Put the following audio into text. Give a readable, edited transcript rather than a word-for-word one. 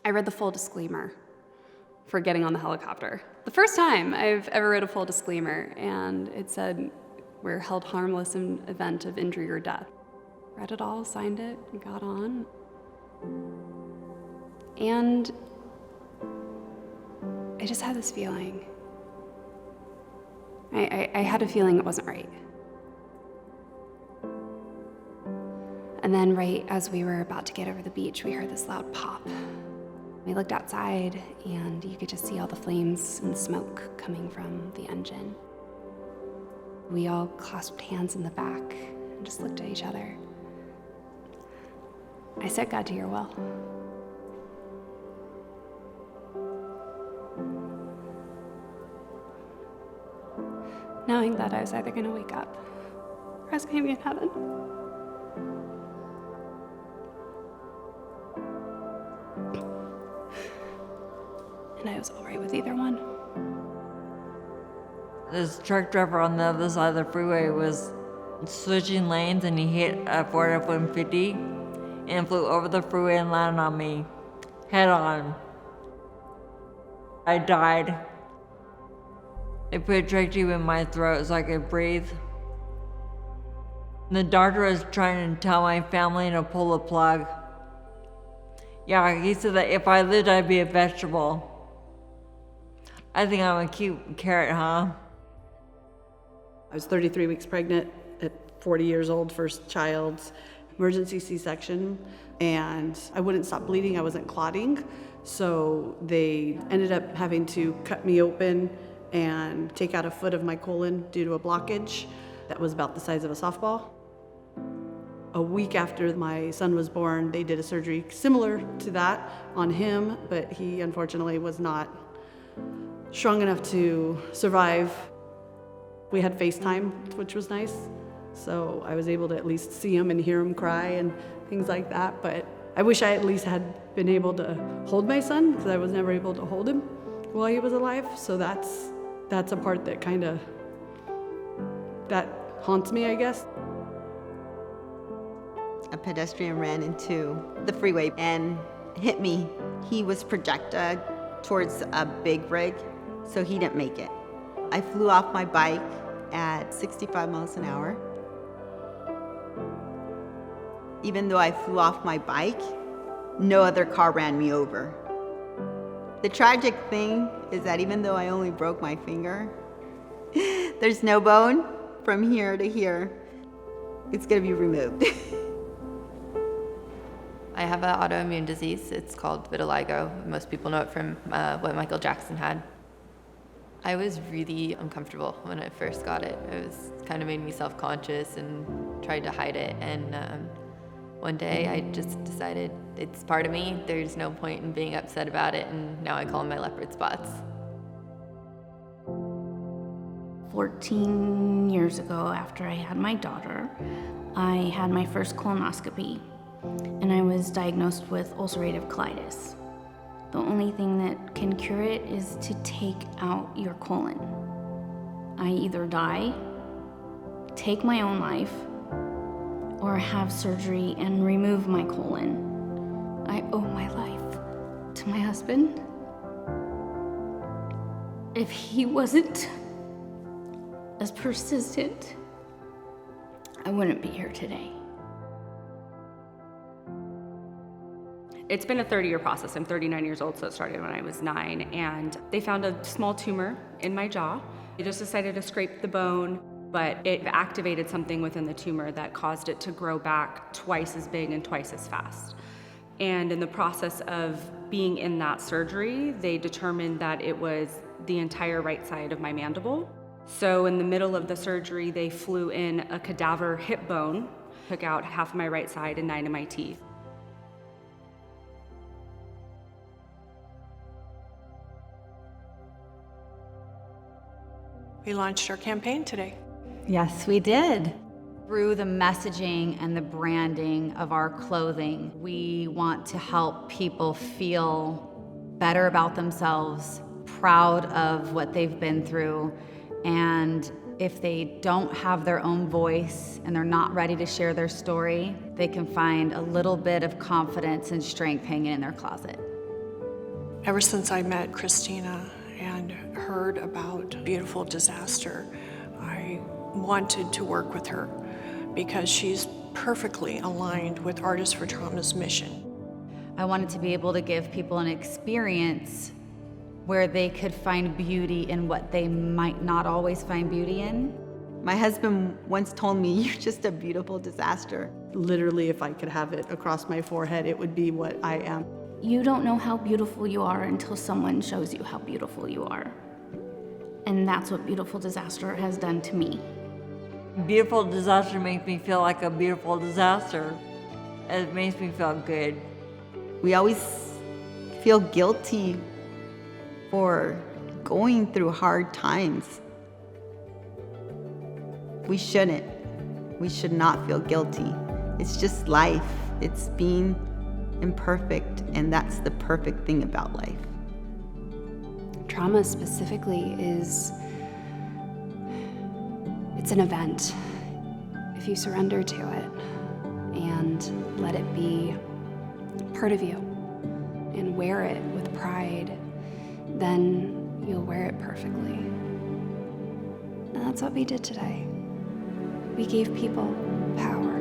I read the full disclaimer for getting on the helicopter. The first time I've ever read a full disclaimer, and it said, "We're held harmless in event of injury or death." Read it all, signed it, and got on. And I just had this feeling. I had a feeling it wasn't right. And then right as we were about to get over the beach, we heard this loud pop. We looked outside, and you could just see all the flames and smoke coming from the engine. We all clasped hands in the back and just looked at each other. I said, "God, to your will." Knowing that I was either going to wake up or I was going to be in heaven. And I was all right with either one. This truck driver on the other side of the freeway was switching lanes, and he hit a Ford F-150 and flew over the freeway and landed on me head on. I died. They put a trach tube in my throat so I could breathe. And the doctor was trying to tell my family to pull the plug. Yeah, he said that if I lived, I'd be a vegetable. I think I'm a cute carrot, huh? I was 33 weeks pregnant at 40 years old, first child, emergency C-section, and I wouldn't stop bleeding, I wasn't clotting, so they ended up having to cut me open and take out a foot of my colon due to a blockage that was about the size of a softball. A week after my son was born, they did a surgery similar to that on him, but he unfortunately was not strong enough to survive. We had FaceTime, which was nice, so I was able to at least see him and hear him cry and things like that, but I wish I at least had been able to hold my son, because I was never able to hold him while he was alive, so that's a part that that haunts me, I guess. A pedestrian ran into the freeway and hit me. He was projected towards a big rig, so he didn't make it. I flew off my bike at 65 miles an hour. Even though I flew off my bike, no other car ran me over. The tragic thing is that even though I only broke my finger, there's no bone from here to here. It's gonna be removed. I have an autoimmune disease. It's called vitiligo. Most people know it from what Michael Jackson had. I was really uncomfortable when I first got it. It was kind of made me self-conscious and tried to hide it. And one day I just decided it's part of me. There's no point in being upset about it. And now I call them my leopard spots. 14 years ago, after I had my daughter, I had my first colonoscopy, and I was diagnosed with ulcerative colitis. The only thing that can cure it is to take out your colon. I either die, take my own life, or have surgery and remove my colon. I owe my life to my husband. If he wasn't as persistent, I wouldn't be here today. It's been a 30-year process. I'm 39 years old, so it started when I was 9, and they found a small tumor in my jaw. They just decided to scrape the bone, but it activated something within the tumor that caused it to grow back twice as big and twice as fast. And in the process of being in that surgery, they determined that it was the entire right side of my mandible. So in the middle of the surgery, they flew in a cadaver hip bone, took out half of my right side and 9 of my teeth. We launched our campaign today. Yes, we did. Through the messaging and the branding of our clothing, we want to help people feel better about themselves, proud of what they've been through, and if they don't have their own voice and they're not ready to share their story, they can find a little bit of confidence and strength hanging in their closet. Ever since I met Christina and heard about Beautiful Disaster, I wanted to work with her because she's perfectly aligned with Artists for Trauma's mission. I wanted to be able to give people an experience where they could find beauty in what they might not always find beauty in. My husband once told me, "You're just a beautiful disaster." Literally, if I could have it across my forehead, it would be what I am. You don't know how beautiful you are until someone shows you how beautiful you are. And that's what Beautiful Disaster has done to me. Beautiful disaster makes me feel like a beautiful disaster. It makes me feel good. We always feel guilty for going through hard times. We shouldn't. We should not feel guilty. It's just life. It's being imperfect, and that's the perfect thing about life. Trauma specifically it's an event. If you surrender to it and let it be part of you and wear it with pride, then you'll wear it perfectly. And that's what we did today. We gave people power.